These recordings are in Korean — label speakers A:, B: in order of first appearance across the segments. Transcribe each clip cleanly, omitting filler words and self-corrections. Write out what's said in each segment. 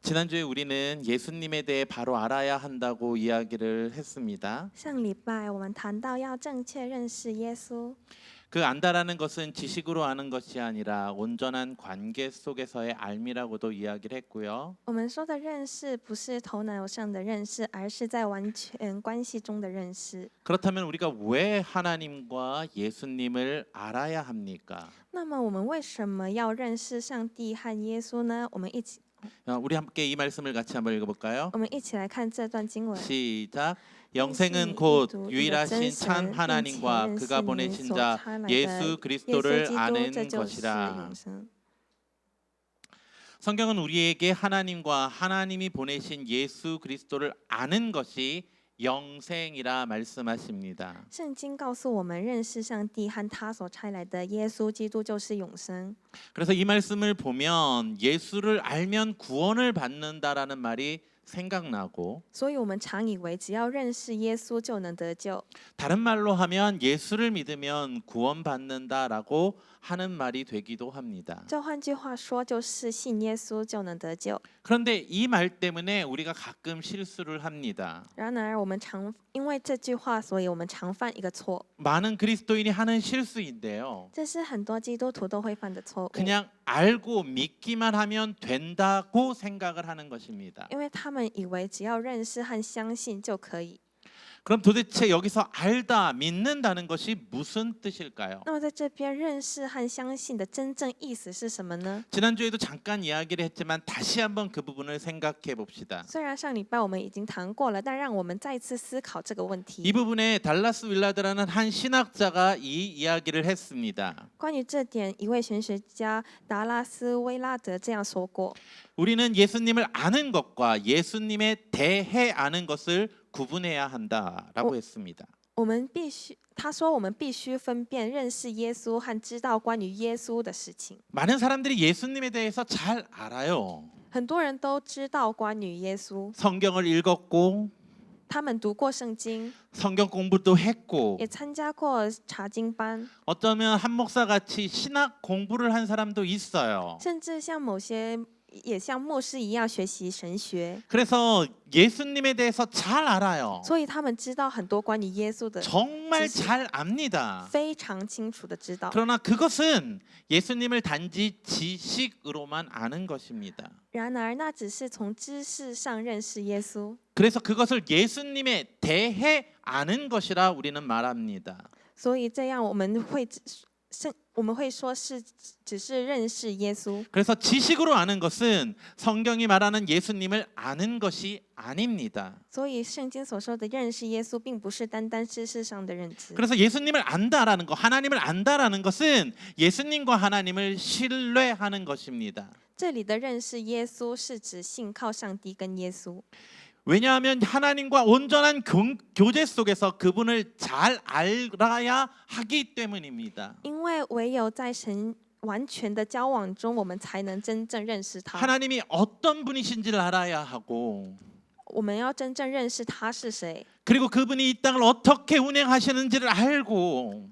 A: 지난주에 우리는 예수님에 대해 바로 알아야 한다고 이야기를 했습니다.
B: 上礼拜我们谈到要正确认识耶稣，
A: 그 안다라는 것은 지식으로 아는 것이 아니라 온전한 관계 속에서의 알미라고도 이야기를 했고요.
B: 我们说的认识不是头脑上的认识，而是在完全关系中的认识。
A: 그렇다면 우리가 왜 하나님과 예수님을 알아야 합니까?
B: 那么我们为什么要认识上帝和耶稣呢？
A: 우리 함께 이 말씀을 같이 한번 읽어볼까요?
B: 我们一起来看这段经文。
A: 시작. 영생은 곧 유일하신 참 하나님과 그가 보내신 자 예수 그리스도를 아는 것이라. 성경은 우리에게 하나님과 하나님이 보내신 예수 그리스도를 아는 것이 영생이라 말씀하십니다.
B: 圣经告诉我们，认识上帝和他所差来的耶稣基督就是永生。
A: 그래서 이 말씀을 보면 예수를 알면 구원을 받는다라는 말이 생각나고,
B: 所以我们常以为只要认识耶稣就能得救。
A: 다른 말로 하면 예수를 믿으면 구원받는다라고 하는 말이 되기도 합니다.
B: 这换句话说，就是信耶稣就能得救。
A: 그런데 이 말 때문에 우리가 가끔 실수를 합니다.
B: 然而，我们因为这句话，所以我们常犯一个错，
A: 많은 그리스도인이 하는 실수인데요.
B: 这是很多基督徒都会犯的错误。
A: 그냥 알고 믿기만 하면 된다고 생각을 하는 것입니다.
B: 因为他们以为只要认识和相信就可以。
A: 그럼 도대체 여기서 알다, 믿는다는 것이 무슨 뜻일까요?
B: 那么在这边认识和相信的真正意思是什么呢？
A: 지난주에도 잠깐 이야기를 했지만 다시 한번 그 부분을 생각해 봅시다.
B: 虽然上礼拜我们已经谈过了，但让我们再次思考这个问
A: 이
B: 题。
A: 부분에 달라스 윌라드라는 한 신학자가 이 이야기를 했습니다.
B: 关于这点，一位玄学家达拉斯·威拉德这样说过：
A: 우리는 예수님을 아는 것과 예수님에 대해 아는 것을 구분해야 한다라고 했습니다.
B: 他说我们必须分辨认识耶稣和知道关于耶稣的事情。
A: 많은 사람들이 예수님에 대해서 잘 알아요.
B: 很多人都知道关于耶稣，
A: 성경을 읽었고
B: 他们读过圣经，
A: 성경 공부도 했고
B: 也参加过查经班，
A: 어쩌면 한 목사 같이 신학 공부를 한 사람도 있어요.
B: 甚至像某些也像牧师一样学习神学，
A: 그래서 예수님에 대해서 잘 알아요.
B: 所以他们知道很多关于耶稣的，
A: 정말 잘 압니다.
B: 非常清楚的知道。
A: 그러나 그것은 예수님을 단지 지식으로만 아는 것입니다.
B: 然而，那只是从知识上认识耶稣，
A: 그래서 그것을 예수님에 대해 아는 것이라 우리는 말합니다.
B: 所以这样我们会说是只是认识耶稣。
A: 그래서 지식으로 아는 것은 성경이 말하는 예수님을 아는 것이 아닙니다.
B: 所以圣经所说的认识耶稣，并不是单单知识上的认知。
A: 그래서 예수님을 안다라는 것, 하나님을 안다라는 것은 예수님과 하나님을 신뢰하는 것입니다.
B: 这里的认识耶稣是指信靠上帝跟耶稣，
A: 왜냐하면 하나님과 온전한 교제 속에서 그분을 잘 알아야 하기 때문입니다.
B: 因为唯有在神完全的交往中，我们才能真正认识他。
A: 하나님이 어떤 분이신지를 알아야 하고,
B: 我们要真正认识他是谁，
A: 그리고 그분이 이 땅을 어떻게 운행하시는지를 알고,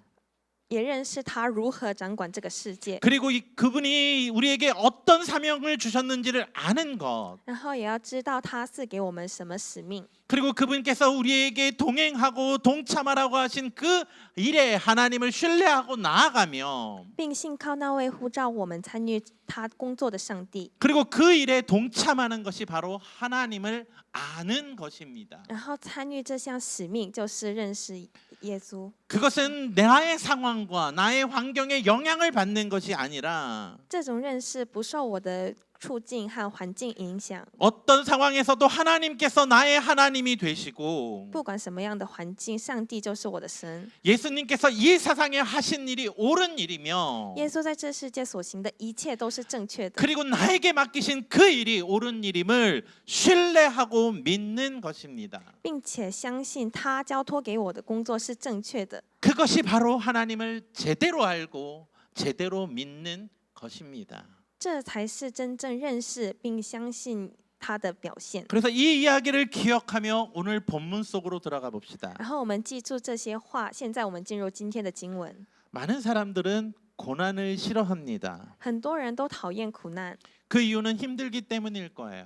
B: 也认识他如何掌管这个世界，
A: 그리고 그분이 우리에게 어떤 사명을 주셨는지를 아는 것,
B: 然后也要知道他赐给我们什么使命，
A: 그리고 그분께서 우리에게 동행하고 동참하라고 하신 그 일에 하나님을 신뢰하고 나아가며,
B: 并信靠那位呼召我们参与他工作的上帝，
A: 그리고 그 일에 동참하는 것이 바로 하나님을 아는 것입니다.
B: 然后参与这项使命，就是认识耶稣。
A: 그것은 나의 상황과 나의 환경에 영향을 받는 것이 아니라,
B: 这种认识不受我的处境和环境影响，
A: 어떤 상황에서도 하나님께서 나의 하나님이 되시고,
B: 不管什么样的环境，上帝就是我的神。
A: 예수님께서 이 세상에 하신 일이 옳은 일이며,
B: 耶稣在这世界所行的一切都是正确的，
A: 그리고 나에게 맡기신 그 일이 옳은 일임을 신뢰하고 믿는 것입니다.
B: 并且相信他交托给我的工作是正确的。
A: 그것이 바로 하나님을 제대로 알고 제대로 믿는 것입니다.
B: 这才是真正认识并相信他的表现。
A: 그래서 이 이야기를 기억하며 오늘 본문 속으로 들어가 봅시다.
B: 然后我们记住这些话，现在我们进入今天的经文。
A: 많은 사람들은 고난을 싫어합니다.
B: 很多人都讨厌苦难，
A: 그 이유는 힘들기 때문일 거예요.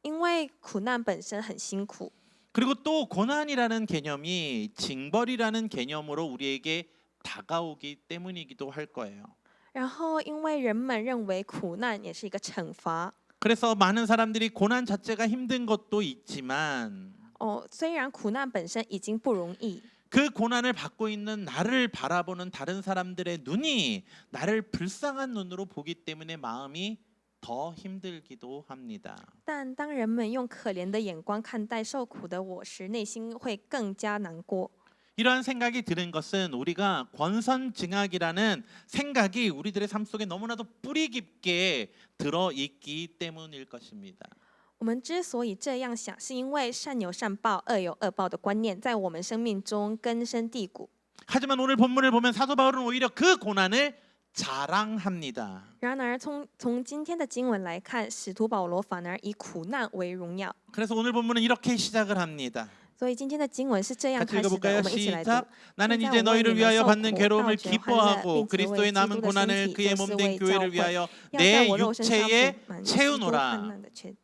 B: 因为苦难本身很辛苦，
A: 그리고 또 고난이라는 개념이 징벌이라는 개념으로 우리에게 다가오기 때문이기도 할 거예요.
B: 然后因为人们认为苦难也是一个惩罚。
A: 그래서 많은 사람들이 고난 자체가 힘든 것도 있지만
B: 虽然苦难本身已经不容易，
A: 그 고난을 받고 있는 나를 바라보는 다른 사람들의 눈이 나를 불쌍한 눈으로 보기 때문에 마음이 더 힘들기도 합니다.
B: 但当人们用可怜的眼光看待受苦的我时，内心会更加难过。
A: 이러한 생각이 드는 것은 우리가 권선징악이라는 생각이 우리들의 삶 속에 너무나도 뿌리 깊게 들어 있기 때문일 것입니다.
B: 我们之所以这样想，是因为善有善报、恶有恶报的观念在我们生命中根深蒂固。
A: 하지만 오늘 본문을 보면 사도 바울은 오히려 그 고난을 자랑합니다.
B: 然而从今天的经文来看，使徒保罗反而以苦难为荣耀。
A: 그래서 오늘 본문은 이렇게 시작을 합니다.
B: 所以今天的经文是这样
A: 같이
B: 开始的，
A: 읽어볼까요?
B: 我们一起来读。
A: 시작. 나는
B: 现在
A: 이제
B: 我为
A: 너희를
B: 你们
A: 위하여
B: 受
A: 받는
B: 苦，
A: 괴로움을
B: 倒觉欢乐，
A: 기뻐하고
B: 并且为
A: 그리스도의
B: 基督
A: 남은
B: 的身
A: 고난을
B: 体，
A: 그의
B: 就是
A: 몸된
B: 为
A: 교회를
B: 教会，
A: 위하여
B: 要在
A: 내
B: 我肉身上
A: 육체에
B: 补满基督患
A: 채우노라.
B: 难的缺。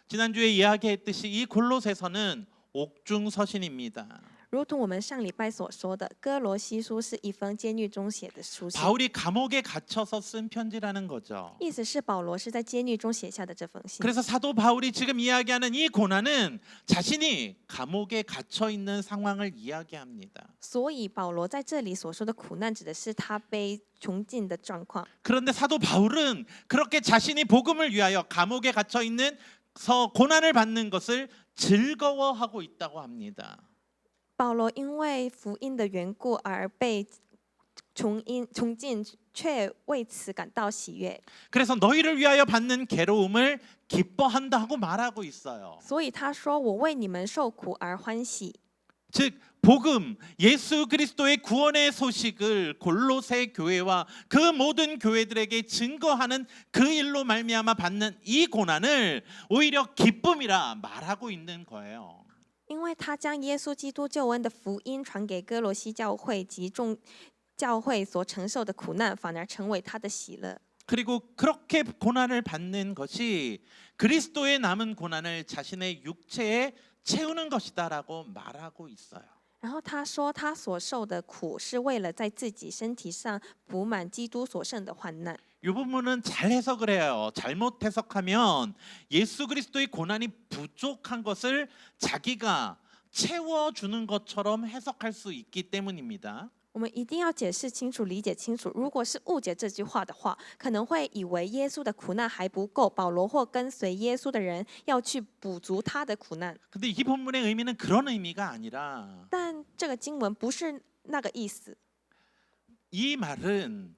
A: 지난주에 이야기했듯이 이 골로새서는 옥중서신입니다.
B: 如同我们上礼拜所说的，哥罗西书是一封监狱中写的书信，
A: 바울이 감옥에 갇혀서 쓴 편지라는 거죠.
B: 意思是保罗是在监狱中写下的这封信。
A: 그래서 사도 바울이 지금 이야기하는 이 고난은 자신이 감옥에 갇혀 있는 상황을 이야기합니다.
B: 所以保罗在这里所说的苦难，指的是他被囚禁的状况。
A: 그런데 사도 바울은 그렇게 자신이 복음을 위하여 감옥에 갇혀 있는 고난을 받는 것을 즐거워하고 있다고 합니다.
B: 保罗因为福音的缘故而被囚禁，却为此感到喜悦。
A: 그래서 너희를 위하여 받는 괴로움을 기뻐한다 하고 말하고 있어요.
B: 所以他说：“我为你们受苦而欢喜。”
A: 즉 복음 예수 그리스도의 구원의 소식을 골로새 교회와 그 모든 교회들에게 증거하는 그 일로 말미암아 받는 이 고난을 오히려 기쁨이라 말하고 있는 거예요.
B: 因为他将耶稣基督救恩的福音传给哥罗西教会及众教会所承受的苦难，反而成为他的喜乐。
A: 그리고 그렇게 고난을 받는 것이 그리스도의 남은 고난을 자신의 육체에 채우는 것이다라고 말하고 있어요.
B: 然后他说，他所受的苦是为了在自己身体上补满基督所剩的患难。
A: 이 부분은 잘 해석을 해요. 잘못 해석하면 예수 그리스도의 고난이 부족한 것을 자기가 채워주는 것처럼 해석할 수 있기 때문입니다.
B: 我们一定要解释清楚、理解清楚。如果是误解这句话的话，可能会以为耶稣的苦难还不够，保罗或跟随耶稣的人要去补足他的苦难。
A: 근데 이 본문의 의미는 그런 의미가 아니라
B: 但这个经文不是那个意思。
A: 이 말은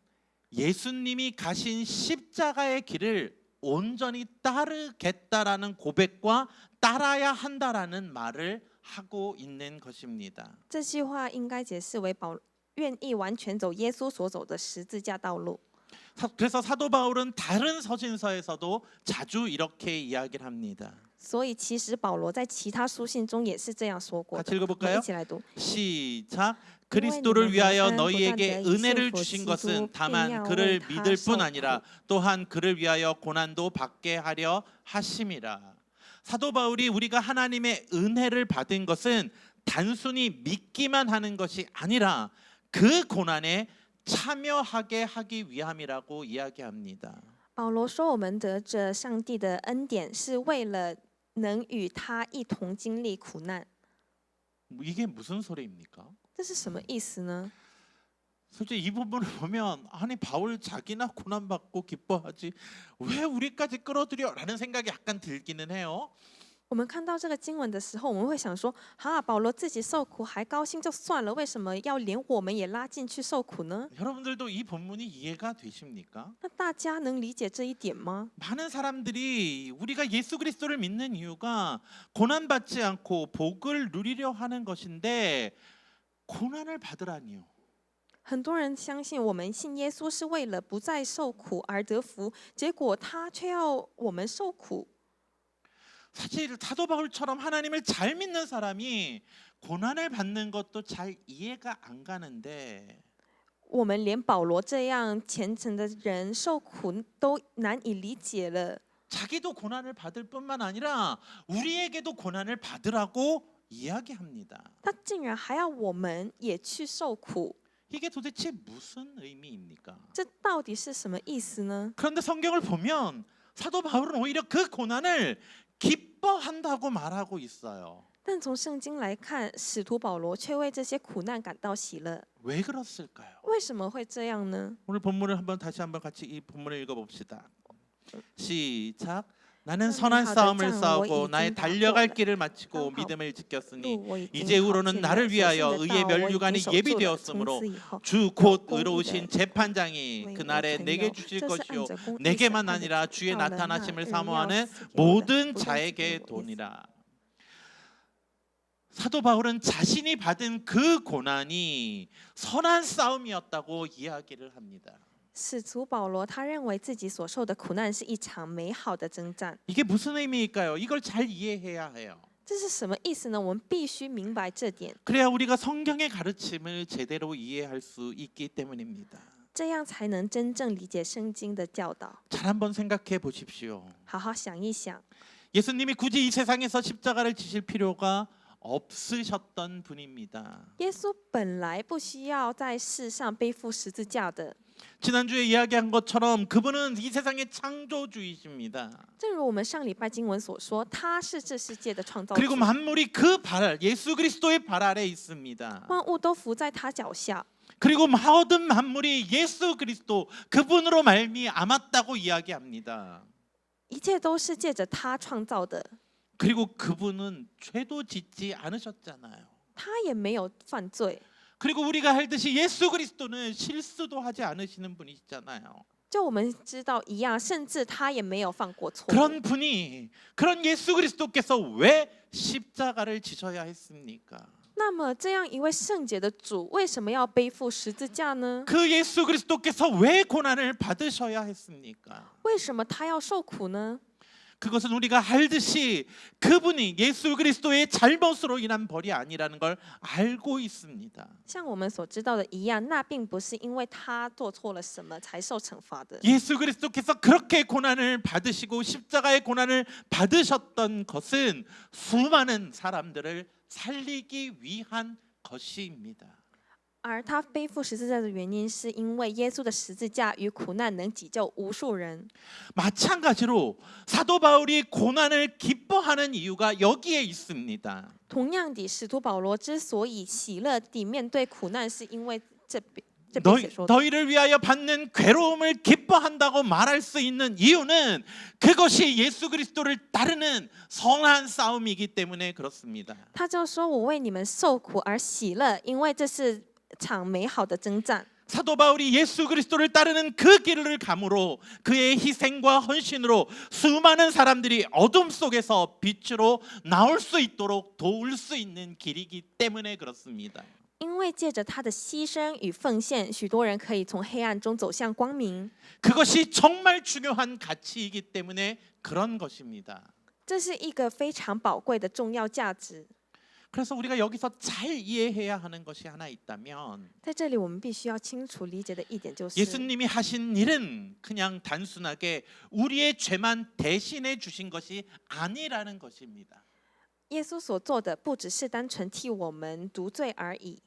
A: 예수님이 가신 십자가의 길을 온전히 따르겠다라는 고백과 따라야 한다라는 말을 하고 있는 것입니다.
B: 这句话应该解释为愿意完全走耶稣所走的十字架道路。
A: 그래서 사도 바울은 다른 서신서에서도 자주 이렇게 이야기를 합니다.
B: 所以其实保罗在其他书信中也是这样说过
A: 같이
B: 的。我们
A: 읽어볼까요?
B: 一起来读。
A: 시작. 그리스도를 위하여 너희에게 은혜를 주신 것은 다만 그를 믿을 뿐 아니라 또한 그를 위하여 고난도 받게 하려 하심이라. 사도 바울이 우리가 하나님의 은혜를 받은 것은 단순히 믿기만 하는 것이 아니라 그 고난에 참여하게 하기 위함이라고 이야기합니다.
B: 保罗说，我们得着上帝的恩典，是为了能与他一同经历苦难。
A: 이게 무슨 소리입니까?
B: 这是什么意思呢？
A: 솔직히 이 부분을 보면 아니 바울 자기나 고난 받고 기뻐하지 왜 우리까지 끌어들여라는 생각이 약간 들기는 해요.
B: 我们看到这个经文的时候，我们会想说：哈，保罗自己受苦还高兴就算了，为什么要连我们也拉进去受苦呢？
A: 여러분들도 이 본문이 이해가 되십니까?
B: 那大家能理解这一点吗？
A: 많은 사람들이 우리가 예수 그리스도를 믿는 이유가 고난 받지 않고 복을 누리려 하는 것인데 고난을 받으라니요.
B: 很多人相信我们信耶稣是为了不再受苦而得福，结果他却要我们受苦。
A: 사실 사도 바울처럼 하나님을 잘 믿는 사람이 고난을 받는 것도 잘 이해가 안 가는데
B: 我们连保罗这样虔诚的人受苦都难以理解了。
A: 자기도 고난을 받을 뿐만 아니라 우리에게도 고난을 받으라고 이야기합니다.
B: 他竟然还要我们也去受苦，
A: 이게 도대체 무슨 의미입니까?
B: 这到底是什么意思呢？
A: 그런데 성경을 보면 사도 바울은 오히려 그 고난을 기뻐한다고 말하고 있어요.
B: 但从圣经来看，使徒保罗却为这些苦难感到喜乐。
A: 왜 그랬을까요?
B: 为什么会这样呢？
A: 오늘 본문을 다시 한번 같이 이 본문을 읽어봅시다. 시작. 나는 선한 싸움을 싸우고 나의 달려갈 길을 마치고 믿음을 지켰으니
B: 路我已经
A: 이제후로는
B: 跑尽
A: 나를
B: 了，
A: 위하여
B: 所信的
A: 의의
B: 道我已
A: 면류관이
B: 经守住了。从
A: 예비되었으므로
B: 此以后，
A: 주 곧
B: 공의의
A: 의로우신 재판장이
B: 为我
A: 그날에
B: 存
A: 내게
B: 留，
A: 주실
B: 这是
A: 것이요
B: 按着公义
A: 내게만
B: 审判的
A: 아니라 주의
B: 到了那
A: 나타나심을
B: 日要
A: 사모하는
B: 死给我的
A: 모든
B: 不单只给
A: 자에게
B: 我也死
A: 도니라. 사도 바울은 자신이 받은 그 고난이 선한 싸움이었다고 이야기를 합니다.
B: 使徒保罗他认为自己所受的苦难是一场美好的征战，
A: 이게 무슨 의미일까요? 이걸 잘 이해해야 해요.
B: 这是什么意思呢？我们必须明白这点，
A: 그래야 우리가 성경의 가르침을 제대로 이해할 수 있기 때문입니다.
B: 这样才能真正理解圣经的教导。
A: 잘 한번 생각해 보십시오.
B: 好好想一想，
A: 예수님이 굳이 이 세상에서 십자가를 지실 필요가 없으셨던 분입니다.
B: 耶稣本来不需要在世上背负十字架的，
A: 지난주에 이야기한 것처럼 그분은 이 세상의 창조주이십니다.
B: 正如我们上礼拜经文所说，他是这世界的创造
A: 그리고
B: 主，
A: 만물이 그 발, 예수 그리스도의 발 아래 있습니다.
B: 万物都伏在他脚下，
A: 그리고 모든 만물이 예수 그리스도 그분으로 말미암았다고 이야기합니다.
B: 一切都是借着他创造的，
A: 그리고 그분은 죄도 짓지 않으셨잖아요.
B: 他也没有犯罪。
A: 그리고 우리가 알듯이 예수 그리스도는 실수도 하지 않으시는 분이시잖아요.
B: 就我们知道一样，甚至他也没有犯过错误。
A: 그런 분이 그런 예수 그리스도께서 왜 십자가를 지셔야 했습니까?
B: 那么这样一位圣洁的主，为什么要背负十字架呢？
A: 그 예수 그리스도께서 왜 고난을 받으셔야 했습니까?
B: 为什么他要受苦呢？
A: 그것은 우리가 알듯이 그분이 예수 그리스도의 잘못으로 인한 벌이 아니라는 걸 알고 있습니다.
B: 像我们所知道的一样，那并不是因为他做错了什么才受惩罚的。
A: 예수 그리스도께서 그렇게 고난을 받으시고 십자가의 고난을 받으셨던 것은 수많은 사람들을 살리기 위한 것입니다.
B: 而他背负十字架的原因，是因为耶稣的十字架与苦难能解救无数人。
A: 마찬가지로 사도 바울이 고난을 기뻐하는 이유가 여기에 있습니다.
B: 同样的，使徒保罗之所以喜乐地面对苦难，是因为这边写说的。
A: 너희를 위하여 받는 괴로움을 기뻐한다고 말할 수 있는 이유는 그것이 예수 그리스도를 따르는 선한 싸움이기 때문에 그렇습니다.
B: 他就说：“我为你们受苦而喜乐，因为这是场美好的征战。”
A: 사도 바울이 예수 그리스도를 따르는 그 길을 감으로 그의 희생과 헌신으로 수많은 사람들이 어둠 속에서 빛으로 나올 수 있도록 도울 수 있는 길이기 때문에 그렇습니다.
B: 因为借着他的牺牲与奉献，许多人可以从黑暗中走向光明。
A: 그것이 정말 중요한 가치이기 때문에 그런 것입니다.
B: 这是一个非常宝贵的重要价值。
A: 그래서 우리가 여기서 잘 이해해야 하는 것이 하나 있다면
B: 在这里，我们必须要清楚理解的一点就是，
A: 예수님이 하신 일은 그냥 단순하게 우리의 죄만 대신해 주신 것이 아니라는 것입니다.
B: 耶稣所做的不只是单纯替我们赎罪而已。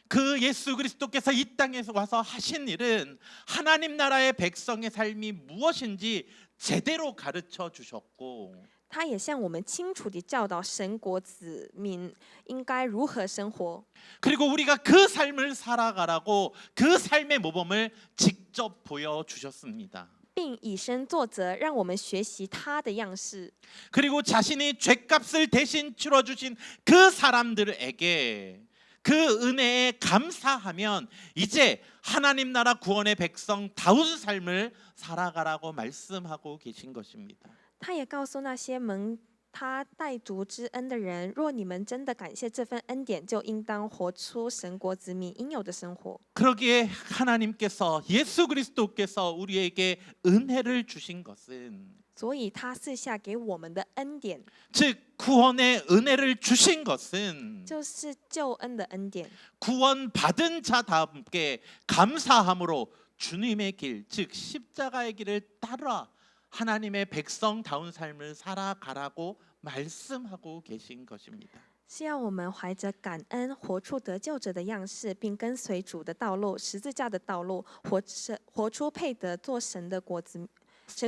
A: 그 예수 그리스도께서 이 땅에서 와서 하신 일은 하나님 나라의 백성의 삶이 무엇인지 제대로 가르쳐 주셨고
B: 他也向我们清楚地教导神国子民应该如何生活，
A: 그리고 우리가 그 삶을 살아가라고 그 삶의 모범을 직접 보여주셨습니다.
B: 并以身作则，让我们学习他的样式。
A: 그리고 자신이 죄값을 대신 치러주신 그 사람들에게 그 은혜에 감사하면 이제 하나님 나라 구원의 백성다운 삶을 살아가라고 말씀하고 계신 것입니다.
B: 他也告诉那些蒙他带赎之恩的人，若你们真的感谢这份恩典，就应当活出神国子民应有的生活。
A: 그러기에 하나님께서 예수 그리스도께서 우리에게 은혜를 주신 것은
B: 所以他赐下给我们的恩典，
A: 즉 구원의 은혜를 주신 것은
B: 就是救恩的恩典。
A: 구원받은 자답게 감사함으로 주님의 길, 즉 십자가의 길을 따라 하나님의 백성다운 삶을 살아가라고 말씀하고 계신 것입니다.
B: 是要我们怀着感恩，活出得救者的样式，并跟随主的道路、十字架的道路，活出配得做神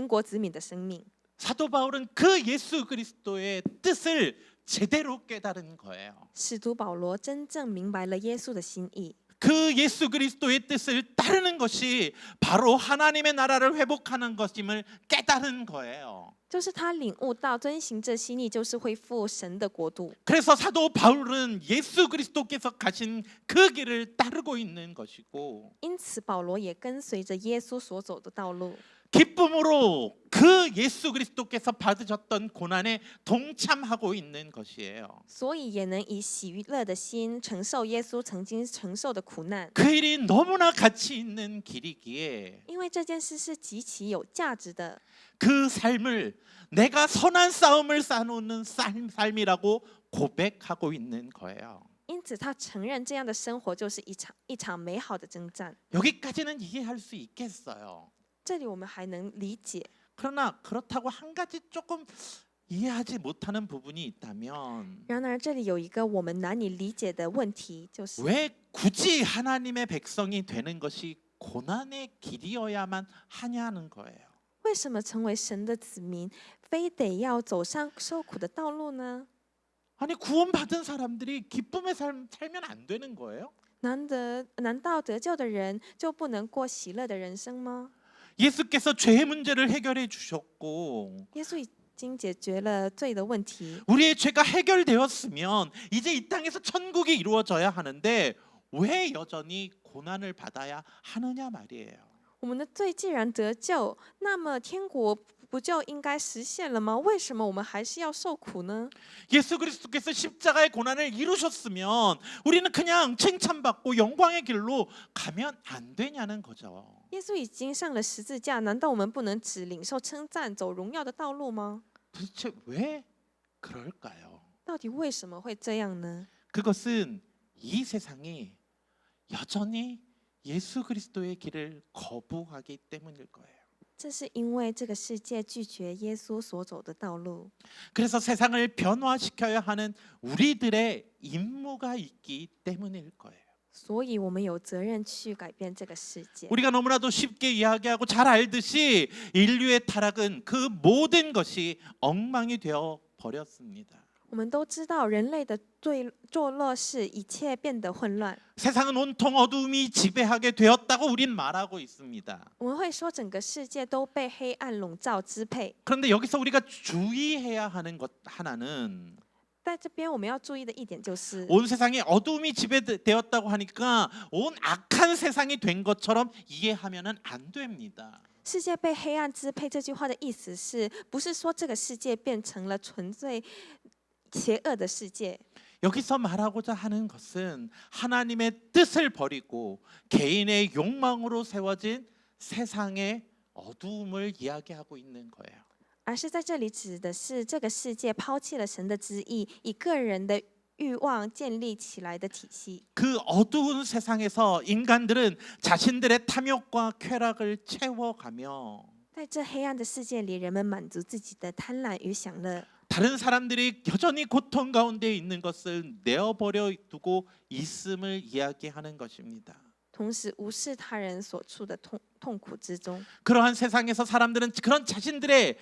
B: 国子民的生命。
A: 사도 바울은 그 예수 그리스도의 뜻을 제대로 깨달은 거예요.
B: 使徒保罗真正明白了耶稣的心意，
A: 그 예수 그리스도의 뜻을 따르는 것이 바로 하나님의 나라를 회복하는 것임을 깨달은 거예요.
B: 就是他领悟到遵行这心意，就是恢复神的国度。
A: 그래서 사도 바울은 예수 그리스도께서 가신 그 길을 따르고 있는 것이고
B: 因此，保罗也跟随着耶稣所走的道路，
A: 기쁨으로 그 예수 그리스도께서 받으셨던 고난에 동참하고 있는 것이에요.
B: 所以也能以喜乐的心承受耶稣曾经承受的苦难。
A: 그 일이 너무나 가치 있는 길이기에
B: 因为这件事是极其有价值的，
A: 그 삶을 내가 선한 싸움을 싸우는 삶이라고 고백하고 있는 거예요.
B: 因此他承认这样的生活就是一场美好的征战。
A: 여기까지는 이해할 수 있겠어요.
B: 这里我们还能理解，
A: 그러나 그렇다고 한 가지 조금 이해하지 못하는 부분이 있다면
B: 然而这里有一个我们难以理解的问题，就是
A: 왜 굳이 하나님의 백성이 되는 것이 고난의 길이어야만 하냐는 거예요.
B: 为什么成为神的子民，非得要走上受苦的道路呢？
A: 아니 구원받은 사람들이 기쁨의 삶 살면 안 되는 거예요?
B: 难道得救的人就不能过喜乐的人生吗？
A: 예수께서 죄의 문제를 해결해 주셨고
B: 耶稣已经解决了罪的问题，
A: 우리의 죄가 해결되었으면 이제 이 땅에서 천국이 이루어져야 하는데 왜 여전히 고난을 받아야 하느냐 말이에요.
B: 我们的罪既然得救，那么天国不就应该实现了吗？为什么我们还是要受苦呢？
A: 예수 그리스도께서 십자가의 고난을 이루셨으면 우리는 그냥 칭찬받고 영광의 길로 가면 안 되냐는 거죠.
B: 耶稣已经上了十字架，难道我们不能只领受称赞，走荣耀的道路吗？
A: 도대체 왜 그럴까요?
B: 到底为什么会这样呢？
A: 그것은 이 세상이 여전히 예수 그리스도의 길을 거부하기 때문일 거예요.
B: 这是因为这个世界拒绝耶稣所走的道路，
A: 그래서 세상을 변화시켜야 하는 우리들의 임무가 있기 때문일 거예요.
B: 所以我们有责任去改变这个世界。
A: 우리가 너무나도 쉽게 이야기하고 잘 알듯이 인류의 타락은 그 모든 것이 엉망이 되어 버렸습니다.
B: 我们都知道，人类的堕落使一切变得混乱。
A: 세상은 온통 어둠이 지배하게 되었다고 우린 말하고 있습니다.
B: 我们会说，整个世界都被黑暗笼罩支配。
A: 그런데 여기서 우리가 주의해야 하는 것 하나는
B: 在这边我们要注意的一点就是，
A: 온 세상이 어둠이 지배되었다고 하니까 온 악한 세상이 된 것처럼 이해하면은 안 됩니다.
B: 世界被黑暗支配这句话的意思是不是说这个世界变成了纯粹邪恶的世界？
A: 여기서 말하고자 하는 것은 하나님의 뜻을 버리고 개인의 욕망으로 세워진 세상의 어두움을 이야기하고 있는 거예요.
B: 而是在这里指的是这个世界抛弃了神的旨意，以个人的欲望建立起来的体系。
A: 그 어두운 세상에서 인간들은 자신들의 탐욕과 쾌락을 채워가며
B: 在这黑暗的世界里，人们满足自己的贪婪与享乐，
A: 다른 사람들이 여전히 고통 가운데 있는 것을 내어버려 두고 있음을 이야기하는 것입니다.
B: 同时无视他人所处的痛苦之中。
A: 그러한 세상에서 사람들은 그런 자신들의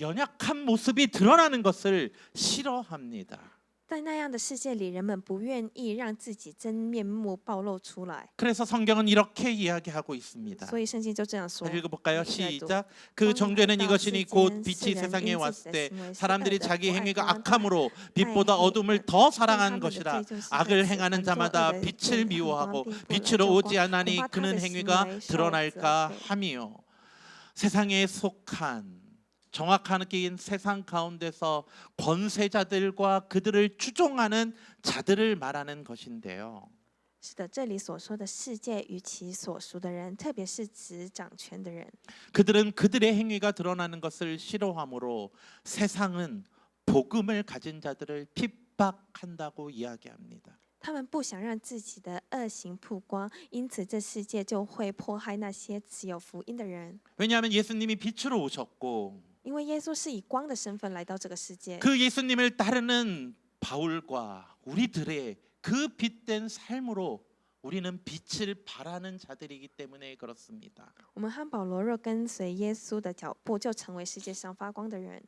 A: 연약한 모습이 드러나는 것을 싫어합니다.
B: 在那样的世界里，人们不愿意让自己真面目暴露出来，
A: 그래서 성경은 이렇게 이야기하고 있습니다.
B: 所以圣经就这样说。
A: 읽어볼까요?
B: 시작.
A: 시작. 그 정죄는 이것이니 곧 빛이 세상에 왔을 때 사람들이 자기 행위가 악함으로 빛보다 어둠을 더 사랑한 것이라. 악을 행하는 자마다 빛을 미워하고 빛으로 오지 않으니 그는 행위가 드러날까 함이요. 세상에 속한 정확하게 세상 가운데서 권세자들과 그들을 추종하는 자들을 말하는 것인데요.
B: 是的，这里所说的世界与其所属的人，特别是指掌权的人，
A: 그들은 그들의 행위가 드러나는 것을 싫어하므로 세상은 복음을 가진 자들을 핍박한다고 이야기합니다.
B: 他们不想让自己的恶行曝光，因此这世界就会迫害那些持有福音的人。
A: 왜냐하면 예수님이 빛으로 오셨고
B: 因为耶稣是以光的身份来到这个世界，
A: 그 예수님을 따르는 바울과 우리들의 그 빛된 삶으로 우리는 빛을 발하는 자들이기 때문에 그렇습니다.
B: 我们和保罗若跟随耶稣的脚步，就成为世界上发光的人。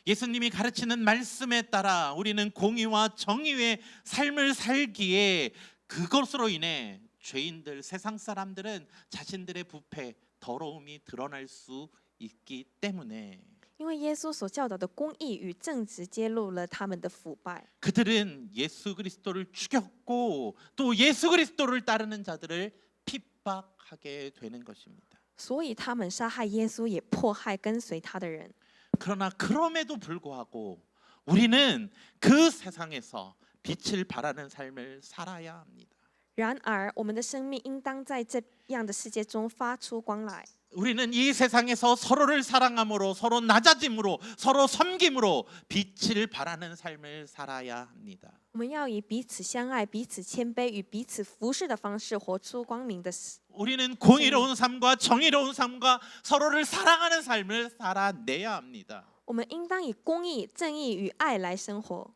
A: 예수님이 가르치는 말씀에 따라 우리는 공의와 정의의 삶을 살기에 그것으로 인해 죄인들, 세상 사람들은 자신들의 부패, 더러움이 드러날 수 있기 때문에
B: 因为耶稣所教导的公义与正直揭露了他们的腐败，
A: 그들은 예수 그리스도를 죽였고 또 예수 그리스도를 따르는 자들을 핍박하게 되는 것입니다.
B: 所以他们杀害耶稣，也迫害跟随他的人。
A: 그러나 그럼에도 불구하고 우리는 그 세상에서 빛을 발하는 삶을 살아야 합니다.
B: 然而，我们的生命应当在这样的世界中发出光来。
A: 우리는 이 세상에서 서로를 사랑함으로 서로 낮아짐으로 서로 섬김으로 빛을 발하는 삶을 살아야 합니다.
B: 我们要以彼此相爱、彼此谦卑与彼此服侍的方式，活出光明的
A: 우리는 공의로운 삶과 정의로운 삶과 서로를 사랑하는 삶을 살아내야 합니다.
B: 我们应当以公义、正义与爱来生活。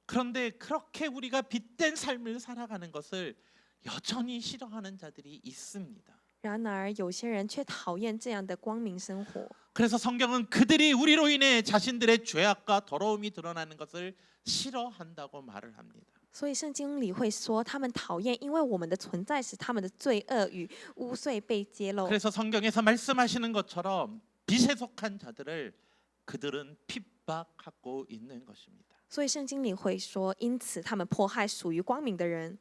A: 그런데 그렇게 우리가 빛된 삶을 살아가는 것을 여전히 싫어하는 자들이 있습니다.
B: 然而，有些人却讨厌这样的光明生活。
A: 그래서 성경은 그들이 우리로 인해 자신들의 죄악과 더러움이 드러나는 것을 싫어한다고 말을 합니다.
B: 所以圣经里会说，他们讨厌，因为我们的存在使他们的罪恶与污秽被揭露。
A: 그래서 성경에서 말씀하시는 것처럼 빛에 속한 자들을 그들은 핍박하고 있는 것입니다.
B: 所以圣经里会说，因此他们迫害属于光明的人。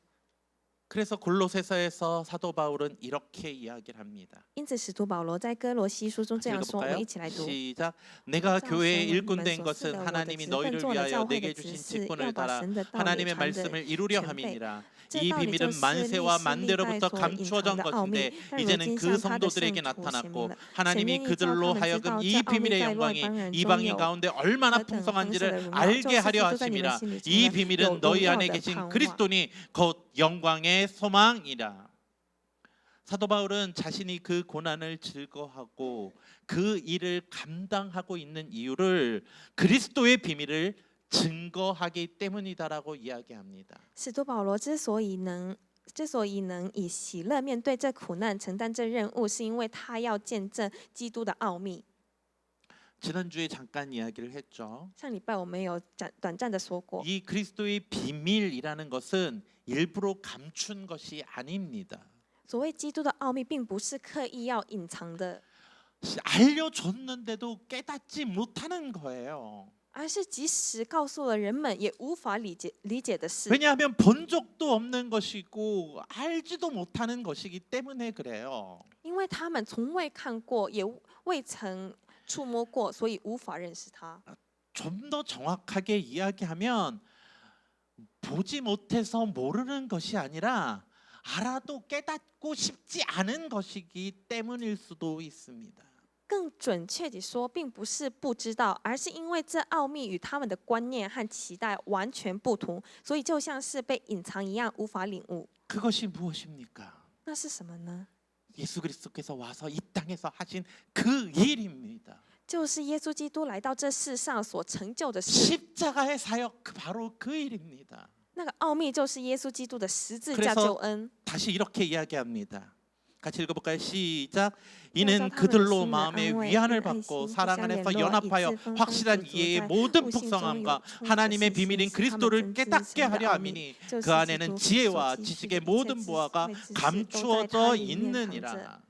A: 그래서 골로새서에서 사도 바울은 이렇게 이야기를 합니다.
B: 因此，使徒保罗在哥罗西书中这样说，我们
A: 읽어볼까요?
B: 一起来读。
A: 시작. 내가 교회의
B: 你们
A: 일꾼 된
B: 所赐
A: 것은
B: 的我的
A: 하나님이
B: 职分
A: 너희를
B: 做了
A: 위하여
B: 教会的
A: 내게
B: 职
A: 주신
B: 事，要
A: 직분을
B: 把
A: 따라
B: 神的道理
A: 하나님의
B: 传的
A: 말씀을 이루려
B: 全备。
A: 함이니라.
B: 这
A: 이
B: 道理就
A: 비밀은
B: 是立
A: 만세와
B: 世历代
A: 만대로부터
B: 所隐藏
A: 감추어진
B: 的奥秘，
A: 것인데
B: 但如
A: 이제는
B: 今
A: 그
B: 向他的子
A: 성도들에게
B: 徒显明
A: 나타났고
B: 了。神
A: 하나님이
B: 愿意叫
A: 그들로
B: 他们知
A: 하여금
B: 道
A: 이
B: 这奥秘
A: 비밀의
B: 在外
A: 영광이
B: 邦人中
A: 이방인
B: 有
A: 가운데 얼마나
B: 何等丰盛的
A: 풍성한지를
B: 荣耀，
A: 알게
B: 众世
A: 하려
B: 都在你们
A: 하심이라.
B: 心里成
A: 이
B: 了有
A: 비밀은
B: 荣
A: 너희
B: 耀
A: 안에
B: 的
A: 계신
B: 盼望。
A: 그리스도니 곧 영광의 소망이라. 사도 바울은 자신이 그 고난을 즐거워하고 그 일을 감당하고 있는 이유를 그리스도의 비밀을 증거하기 때문이다라고 이야기합니다.
B: 使徒保罗之所以能以喜乐面对这苦难，承担这任务，是因为他要见证基督的奥秘。
A: 지난주에 잠깐 이야기를 했죠.
B: 上礼拜我们有短暂的说过，
A: 이 그리스도의 비밀이라는 것은 일부러 감춘 것이 아닙니다.
B: 所谓基督的奥秘，并不是刻意要隐藏的，
A: 알려줬는데도 깨닫지 못하는 거예요.
B: 而是即使告诉了人们，也无法理解的事。
A: 왜냐하면 본 적도 없는 것이고 알지도 못하는 것이기 때문에 그래요.
B: 因为他们从未看过，也未曾触摸过，所以无法认识他。
A: 좀 더 정확하게 이야기하면 보지 못해서 모르는 것이 아니라 알아도 깨닫고 싶지 않은 것이기 때문일 수도 있습니다.
B: 更准确地说，并不是不知道，而是因为这奥秘与他们的观念和期待完全不同，所以就像是被隐藏一样，无法领悟。
A: 그것이 무엇입니까?
B: 那是什么呢？
A: 예수 그리스도께서 와서 이 땅에서 하신 그 일입니다.
B: 就是耶稣基督来到这世上所成就的事。
A: 십자가의 사역 바로 그 일입니다.
B: 那个奥秘就是耶稣基督的十字架救恩。
A: 다시 이렇게 이야기합니다. 같이 읽어볼까요? 시작. 이는 그들로 마음의 위안을 받고 사랑 안에서 연합하여 확실한 이해의 모든 풍성함과 하나님의 비밀인 그리스도를 깨닫게 하려 함이니 그 안에는 지혜와 지식의 모든 보화가 감추어져 있느니라.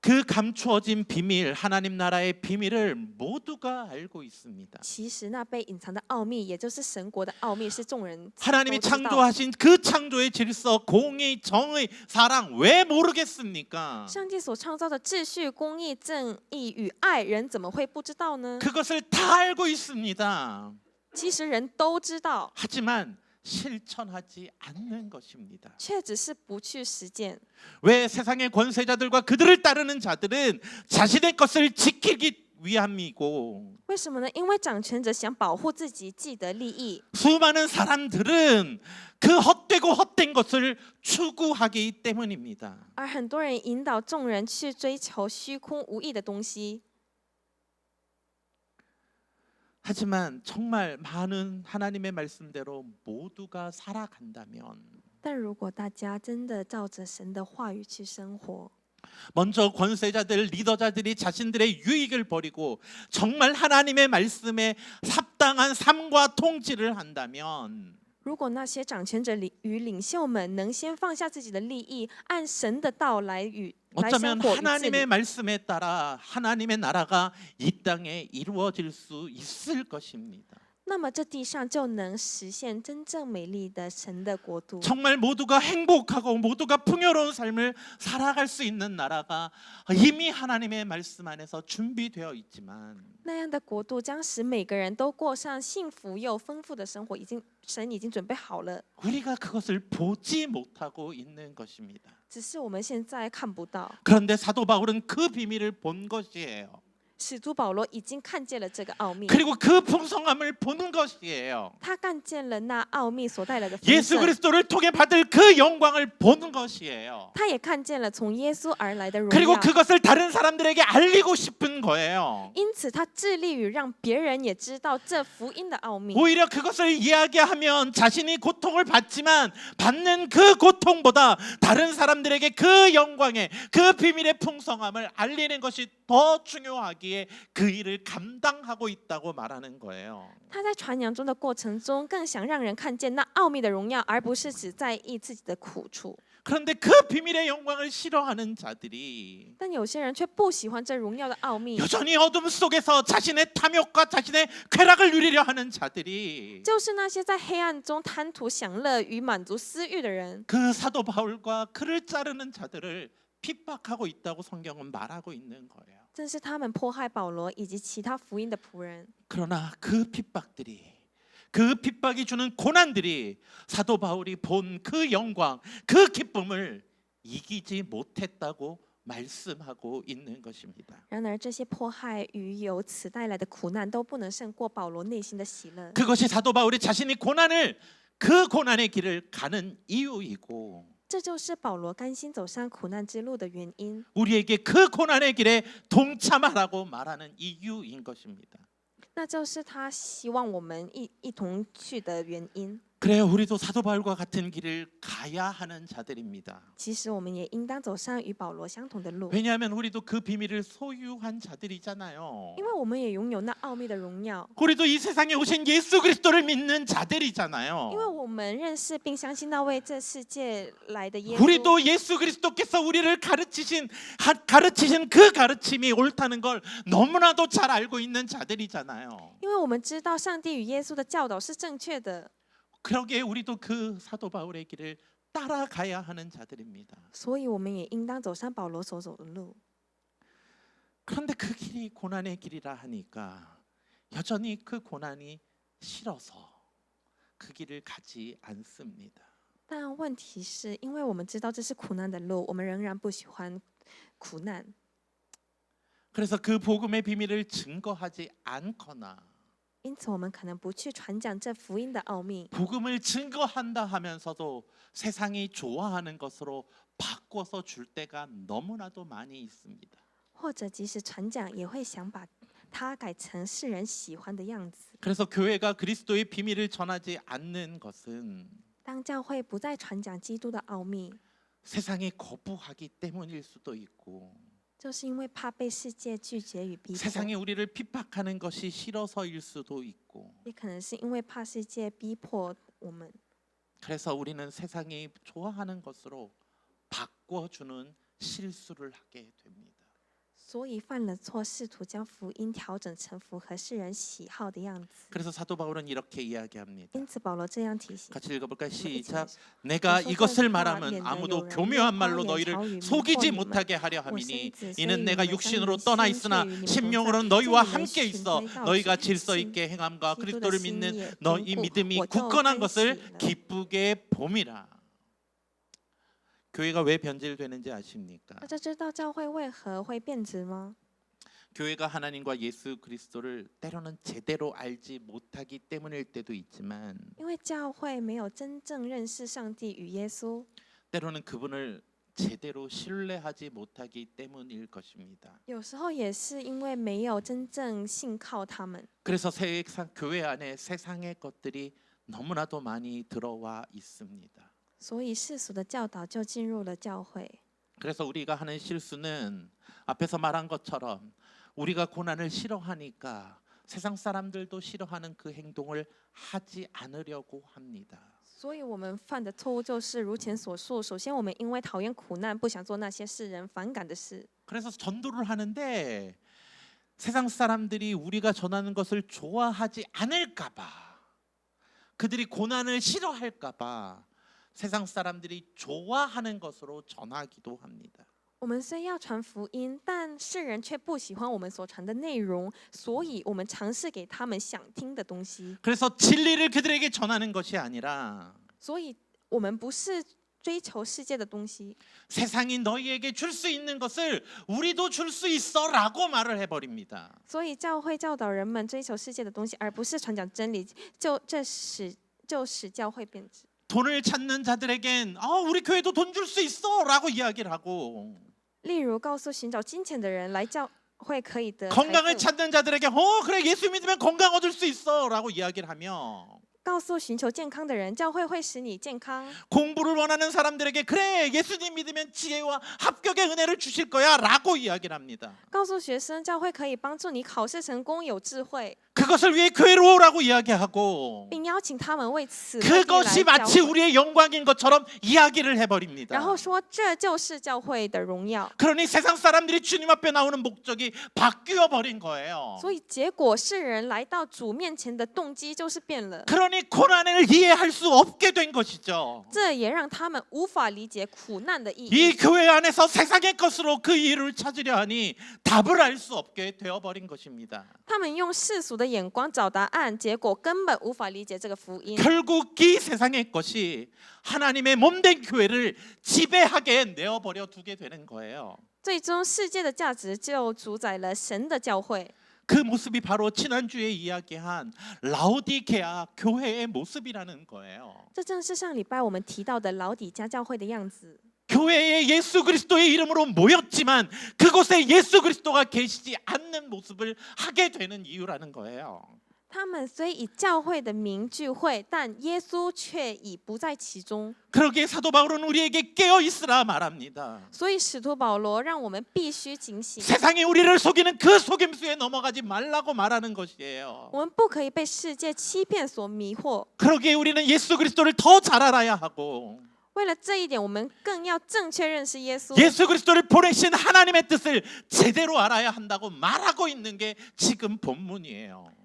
A: 그 감추어진 비밀, 하나님 나라의 비밀을 모두가 알고 있습니다.
B: 其实那被隐藏的奥秘，也就是神国的奥秘，是众人
A: 하나님이
B: 都知道的。
A: 창조하신 그 창조의 질서, 공의, 정의, 사랑 왜 모르겠습니까?
B: 上帝所创造的秩序、公义、正义与爱，人怎么会不知道呢？
A: 그것을 다 알고 있습니다.
B: 其实人都知道，
A: 하지만 실천하지 않는 것입니다.
B: 却只是不去实践。
A: 왜 세상의 권세자들과 그들을 따르는 자들은 자신의 것을 지키기 위함이고
B: 为什么呢？因为掌权者想保护自己既得利益，
A: 수많은 사람들은 그 헛되고 헛된 것을 추구하기 때문입니다.
B: 而很多人引导众人去追求虚空无益的东西。
A: 하지만 정말 많은 하나님의 말씀대로 모두가 살아간다면
B: 但如果大家真的照着神的话语去生活，
A: 먼저 권세자들, 리더자들이 자신들의 유익을 버리고 정말 하나님의 말씀에 합당한 삶과 통치를 한다면
B: 如果那些掌权者与领袖们能先放下自己的利益，按神的道来生
A: 어쩌면
B: 活与治
A: 하나님의
B: 理，
A: 말씀에 따라 하나님의 나라가 이 땅에 이루어질 수 있을 것입니다.
B: 那么这地上就能实现真正美丽的神的国度。
A: 정말 모두가 행복하고 모두가 풍요로운 삶을 살아갈 수 있는 나라가 이미 하나님의 말씀 안에서 준비되어 있지만
B: 那样的国度将使每个人都过上幸福又丰富的生活，神已经准备好了，
A: 우리가 그것을 보지 못하고 있는 것입니다.
B: 只是我们现在看不到。
A: 그런데 사도 바울은 그 비밀을 본 것이에요.
B: 使徒保罗已经看见了这个奥秘，
A: 그리고 그 풍성함을 보는 것이에요.
B: 他看见了那奥秘所带来的丰
A: 예수
B: 盛，
A: 그리스도를 통해 받을 그 영광을 보는 것이에요.
B: 他也看见了从耶稣而来的荣
A: 그리고
B: 耀。
A: 그것을 다른 사람들에게 알리고 싶은 거예요.
B: 因此，他致力于让别人也知道这福音的奥秘。
A: 오히려 그것을 이야기하면 자신이 고통을 받지만 받는 그 고통보다 다른 사람들에게 그 영광의 그 비밀의 풍성함을 알리는 것이 더 중요하기에 그 일을 감당하고 있다고 말하는 거예요.
B: 他在传扬中的过程中，更想让人看见那奥秘的荣耀，而不是只在意自己的苦处。
A: 그런데 그 비밀의 영광을 싫어하는 자들이
B: 但有些人却不喜欢这荣耀的奥秘，
A: 여전히 어둠 속에서 자신의 탐욕과 자신의 쾌락을 누리려 하는 자들이
B: 就是那些在黑暗中贪图享乐与满足私欲的人。
A: 그 사도 바울과 그를 자르는 자들을 핍박하고 있다고 성경은 말하고 있는 거예요.
B: 正是他们迫害保罗以及其他福音的仆人。
A: 그러나 그 핍박들이 그 핍박이 주는 고난들이 사도 바울이 본 그 영광, 그 기쁨을 이기지 못했다고 말씀하고 있는 것입니다.
B: 然而，这些迫害与由此带来的苦难都不能胜过保罗内心的喜乐。
A: 그것이 사도 바울이 자신이 그 고난의 길을 가는 이유이고
B: 这就是保罗甘心走上苦难之路的原因，
A: 우리에게 그 고난의 길에 동참하라고 말하는 이유인 것입니다.
B: 那就是他希望我们一同去的原因。
A: 그래요. 우리도 사도 바울과 같은 길을 가야 하는 자들입니다.
B: 其实我们也应当走上与保罗相同的路，
A: 왜냐하면 우리도 그 비밀을 소유한 자들이잖아요.
B: 因为我们也拥有那奥秘的荣耀，
A: 우리도 이 세상에 오신 예수 그리스도를 믿는 자들이잖아요.
B: 因为我们认识并相信那位这世界来的耶稣。
A: 우리도 예수 그리스도께서 우리를 가르치신 그 가르침이 옳다는 걸 너무나도 잘 알고 있는 자들이잖아요.
B: 因为我们知道上帝与耶稣的教导是正确的，
A: 그러기에 우리도 그 사도 바울의 길을 따라가야 하는 자들입니다.
B: 所以我们也应当走上保罗所走的路。
A: 그런데 그 길이 고난의 길이라 하니까 여전히 그 고난이 싫어서 그 길을 가지 않습니다.
B: 但问题是，因为我们知道这是苦难的路，我们仍然不喜欢苦难，
A: 그래서 그 복음의 비밀을 증거하지 않거나
B: 因此我们可能不去传讲这福音的奥秘，
A: 복음을 증거한다 하면서도 세상이 좋아하는 것으로 바꿔서 줄 때가 너무나도 많이 있습니다.
B: 或者即使传讲，也会想把它改成世人喜欢的样子。
A: 그래서 교회가 그리스도의 비밀을 전하지 않는 것은
B: 当教会不再传讲基督的奥秘，
A: 세상이 거부하기 때문일 수도 있고
B: 就是因为怕被世界拒绝与逼迫，
A: 세상이 우리를 핍박하는 것이 싫어서일 수도 있고
B: 也可能是因为怕世界逼迫我们，
A: 그래서 우리는 세상이 좋아하는 것으로 바꿔주는 실수를 하게 됩니다.
B: 所以犯了错，试图将福音调整成符合世人喜好的样子。
A: 그래서 사도 바울은 이렇게 이야기합니다.
B: 因此保罗这样提醒。
A: 같이 읽어볼까요?
B: 我们一起来
A: 시작. 내가 이것을 말하면
B: 免得
A: 아무도
B: 有人
A: 교묘한
B: 用
A: 말로
B: 花言
A: 너희를
B: 巧语迷惑
A: 속이지
B: 你们
A: 못하게 하려
B: 我
A: 함이니
B: 身子虽
A: 이는
B: 与
A: 내가
B: 你们
A: 육신으로
B: 分离
A: 떠나
B: 心
A: 있으나
B: 却与你们
A: 심령으로는
B: 同在
A: 너희와
B: 这你们
A: 함께
B: 寻
A: 있어
B: 追到
A: 너희가
B: 主
A: 질서
B: 心
A: 있게 행함과
B: 기도의
A: 그리스도를
B: 심리에
A: 믿는 너희
B: 굳고
A: 믿음이
B: 我就
A: 굳건한
B: 欢
A: 것을
B: 喜了。
A: 기쁘게 봄이라. 교회가 왜 변질되는지 아십니까?
B: 大家知道教会为何会变质吗？
A: 교회가 하나님과 예수 그리스도를 때로는 제대로 알지 못하기 때문일 때도 있지만
B: 因为教会没有真正认识上帝与耶稣，
A: 때로는 그분을 제대로 신뢰하지 못하기 때문일 것입니다.
B: 有时候也是因为没有真正信靠他们，
A: 그래서 교회 안에 세상의 것들이 너무나도 많이 들어와 있습니다.
B: 所以世俗的教导就进入了教会。
A: 그래서 우리가 하는 실수는 앞에서 말한 것처럼 우리가 고난을 싫어하니까 세상 사람들도 싫어하는 그 행동을 하지 않으려고 합니다.
B: 所以我们犯的错误就是如前所述，首先我们因为讨厌苦难，不想做那些世人反感的事，
A: 그래서 전도를 하는데 세상 사람들이 우리가 전하는 것을 좋아하지 않을까봐, 그들이 고난을 싫어할까봐 세상 사람들이 좋아하는 것으로 전하기도 합니다.
B: 我们虽要传福音，但世人却不喜欢我们所传的内容，所以我们尝试给他们想听的东西。
A: 그래서 진리를 그들에게 전하는 것이 아니라
B: 所以我们不是追求世界的东西，
A: 세상이 너희에게 줄 수 있는 것을 우리도 줄 수 있어라고 말을 해버립니다.
B: 所以教会教导人们追求世界的东西，而不是传讲真理，就使教会变质。
A: 돈을 찾는 자들에겐 우리 교회도 돈 줄 수 있어라고 이야기를 하고
B: 例如，告诉寻找金钱的人来教会可以得财
A: 건강을
B: 富，
A: 찾는 자들에게 그래 예수 믿으면 건강 얻을 수 있어라고 이야기를 하며
B: 告诉寻求健康的人，教会会使你健康。
A: 공부를 원하는 사람들에게 그래 예수님 믿으면 지혜와 합격의 은혜를 주실 거야라고 이야기를 합니다.
B: 告诉学生，教会可以帮助你考试成功，有智慧，
A: 그것을 위해 교회로 오라고 이야기하고
B: 并邀请他们为此目的来
A: 그것이
B: 教
A: 마치
B: 会，
A: 우리의 영광인 것처럼 이야기를 해버립니다.
B: 然后说这就是教会的荣耀。
A: 그러니 세상 사람들이 주님 앞에 나오는 목적이 바뀌어 버린 거예요.
B: 所以结果，世人来到主面前的动机就是变了，
A: 그러니 고난을 이해할 수 없게 된 것이죠.
B: 这也让他们无法理解苦难的意
A: 이
B: 义。
A: 교회 안에서 세상의 것으로 그 이유를 찾으려 하니 답을 알 수 없게 되어버린 것입니다.
B: 他们用世俗的眼光找答案，结果根本无法理解这个福音。
A: 결국 이 세상의 것이 하나님의 몸된 교회를 지배하게 내어버려 두게 되는 거예요.
B: 最终，世界的价值就主宰了神的教会。
A: 그 모습이 바로 지난주에 이야기한 라오디게아 교회의 모습이라는 거예요.
B: 这正是上礼拜我们提到的老底嘉教会的样子。
A: 교회에 예수 그리스도의 이름으로 모였지만 그곳에 예수 그리스도가 계시지 않는 모습을 하게 되는 이유라는 거예요.
B: 他们虽以教会的名聚会，但耶稣却已不在其中。
A: 그러기에 사도 바울은 우리에게 깨어 있으라 말합니다.
B: 所以使徒保罗让我们必须警醒，
A: 세상이 우리를 속이는 그 속임수에 넘어가지 말라고 말하는 것이에요.
B: 我们不可以被世界欺骗所迷惑。
A: 그러기에 우리는 예수 그리스도를 더 잘 알아야 하고
B: 为了这一点，我们更要正确认识耶稣。
A: 예수 그리스도를 보내신 하나님의 뜻을 제대로 알아야 한다고 말하고 있는 게 지금 본문이에요.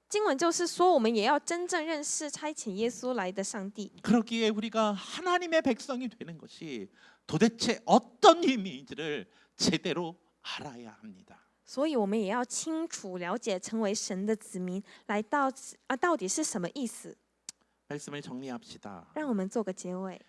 B: 经文就是说，我们也要真正认识差遣耶稣来的上帝。
A: 그러기에 우리가 하나님의 백성이 되는 것이 도대체 어떤 의미인지를 제대로 알아야 합니다.
B: 所以，我们也要清楚了解成为神的子民到底是什么意思。
A: 말씀을 정리합시다.
B: 让我们做个结尾。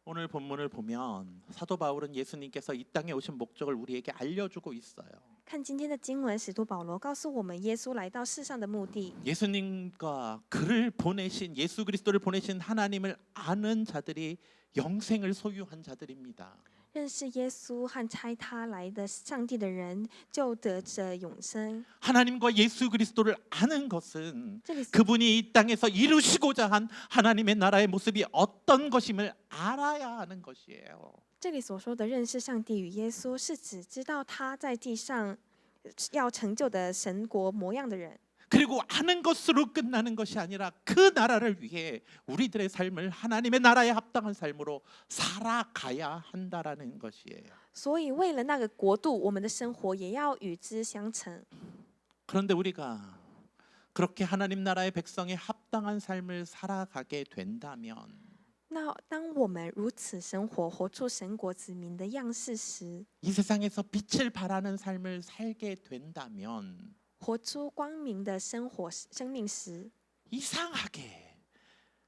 A: 오늘 본문을 보면 사도 바울은 예수님께서 이 땅에 오신 목적을 우리에게 알려주고 있어요.
B: 看今天的经文，使徒保罗告诉我们，耶稣来到世上的目的。
A: 예수님과 그를 보내신 예수 그리스도를 보내신 하나님을 아는 자들이 영생을 소유한 자들입니다.
B: 认识耶稣和差他来的上帝的人，就得着永生。
A: 하나님과 예수 그리스도를 아는 것은
B: 这里
A: 그분이 이 땅에서 이루시고자 한 하나님의 나라의 모습이 어떤 것임을 알아야 하는 것이에요.
B: 这里所说的认识上帝与耶稣，是指知道他在地上要成就的神国模样的人。
A: 그리고 아는 것으로 끝나는 것이 아니라 그 나라를 위해 우리들의 삶을 하나님의 나라에 합당한 삶으로 살아가야 한다라는 것이에요.
B: 所以，为了那个国度，我们的生活也要与之相称。
A: 그런데 우리가 그렇게 하나님 나라의 백성에 합당한 삶을 살아가게 된다면
B: 那当我们如此生活，活出神国子民的样式时，
A: 이 세상에서 빛을 발하는 삶을 살게 된다면
B: 活出光明的生命时，
A: 이상하게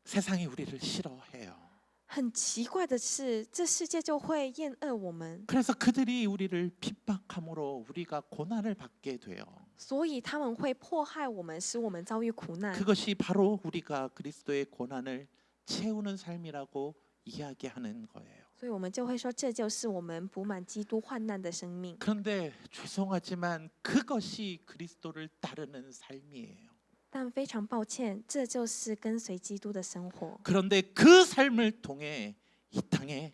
A: 세상이 우리를 싫어해요.
B: 很奇怪的是，这世界就会厌恶我们，
A: 그래서 그들이 우리를 핍박함으로 우리가 고난을 받게 돼요.
B: 所以他们会迫害我们，使我们遭遇苦难。
A: 그것이 바로 우리가 그리스도의 고난을 채우는 삶이라고 이야기하는 거예요.
B: 所以我们就会说，这就是我们补满基督患难的生命。
A: 그런데 죄송하지만 그것이 그리스도를 따르는 삶이에요.
B: 但非常抱歉，这就是跟随基督的生活。
A: 그런데 그 삶을 통해 이 땅에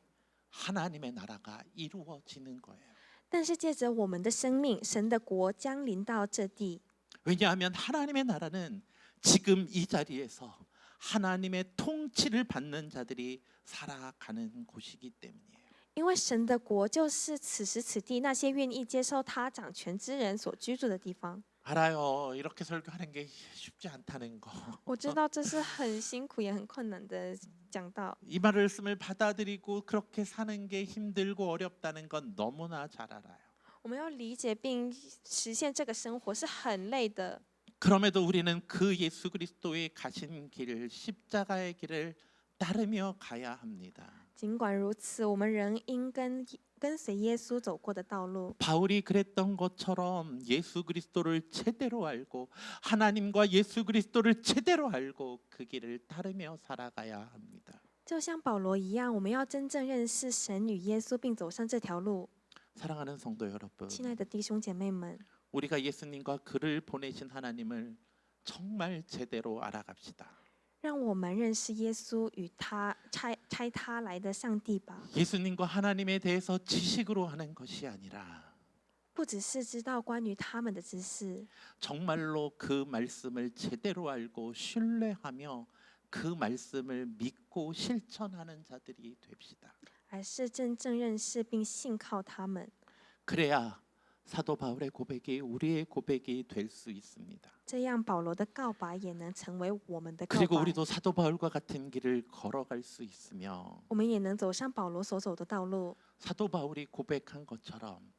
A: 하나님의 나라가 이루어지는 거예요.
B: 但是借着我们的生命，神的国将临到这地。
A: 왜냐하면 하나님의 나라는 지금 이 자리에서 하나님의 통치를 받는 자들이 살아가는 곳이기 때문이에요.
B: 因为神的国就是此时此地那些愿意接受他掌权之人所居住的地方。
A: 알아요. 이렇게 설교하는 게 쉽지 않다는 거.
B: 我知道这是很辛苦也很困难的讲道，
A: 이 말씀을 받아들이고 그렇게 사는 게 힘들고 어렵다는 건 너무나 잘 알아요.
B: 我们要理解并实现这个生活是很累的。
A: 그럼에도 우리는 그 예수 그리스도의 가신 길을 십자가의 길을 따르며 가야 합니다.
B: 尽管如此，我们仍应跟随耶稣走过的道路。
A: 바울이 그랬던 것처럼 예수 그리스도를 제대로 알고 하나님과 예수 그리스도를 제대로 알고 그 길을 따르며 살아가야 합니다.
B: 就像保罗一样，我们要真正认识神与耶稣，并走上这条路。
A: 사랑하는 성도 여러분,
B: 亲爱的弟兄姐妹们，
A: 우리가 예수님과 그를 보내신 하나님을 정말 제대로 알아갑시다.
B: 让我们认识耶稣与他差他来的上帝吧。
A: 예수님과 하나님에 대해서 지식으로 하는 것이 아니라
B: 不只是知道关于他们的知识，
A: 정말로 그 말씀을 제대로 알고 신뢰하며 그 말씀을 믿고 실천하는 자들이 됩시다.
B: 而是真正认识并信靠他们。
A: 그래야 사도 바울의 고백이 우리의 고백이 될 수 있습니다.
B: 这样，保罗的告白也能成为我们的告
A: 그리고
B: 白。
A: 우리도 사도 바울과 같은 길을 걸어갈 수 있으며
B: 我们也能走上保罗所走的道路。
A: 사도 바울이 고백한 것처럼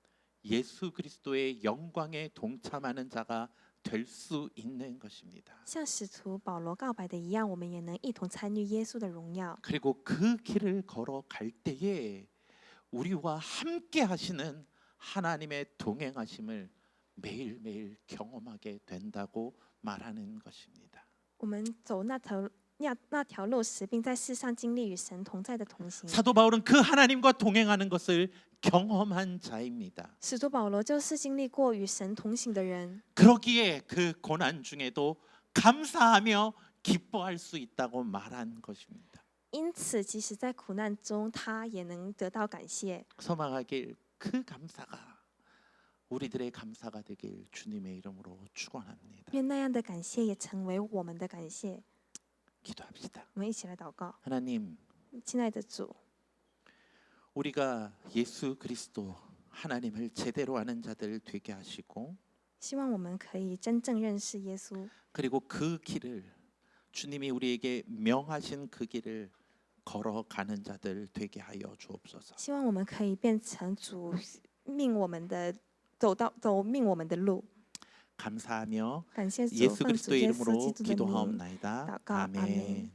A: 예수 그리스도의 영광에 동참하는 자가 될 수 있는 것입니다.
B: 像使徒保罗告白的一样，我们也能一同参与耶稣的荣耀。
A: 그리고 그 길을 걸어갈 때에 우리와 함께 하시는 하나님의 동행하심을 매일매일 경험하게 된다고 말하는 것입니다.
B: 我们走那条路时，并在世上经历与神同在的同行。
A: 사도 바울은 그 하나님과 동행하는 것을 경험한 자입니다.
B: 使徒保罗就是经历过与神同行的人，
A: 그러기에 그 고난 중에도 감사하며 기뻐할 수 있다고 말한 것입니다.
B: 因此即使在苦难中，他也能得到感谢。
A: 소망하길 그 감사가 우리들의 감사가 되길 주님의 이름으로 축원합니다.
B: 愿那样的感谢也成为我们的感谢。
A: 기도합시다.
B: 我们一起来祷告，
A: 하나님,
B: 亲爱的主，
A: 우리가 예수 그리스도 하나님을 제대로 아는 자들 되게 하시고
B: 希望我们可以真正认识耶稣，
A: 그리고 그 길을 주님이 우리에게 명하신 그 길을 걸어가는 자들 되게 하여 주옵소서.
B: 希望我们可以变成主命我们的走命我们的路。
A: 감사하며
B: 感谢主，
A: 예수
B: 奉主
A: 그리스도의
B: 耶稣
A: 이름으로
B: 基督的名
A: 기도하옵나이다.
B: 祷告，阿门。
A: 아멘.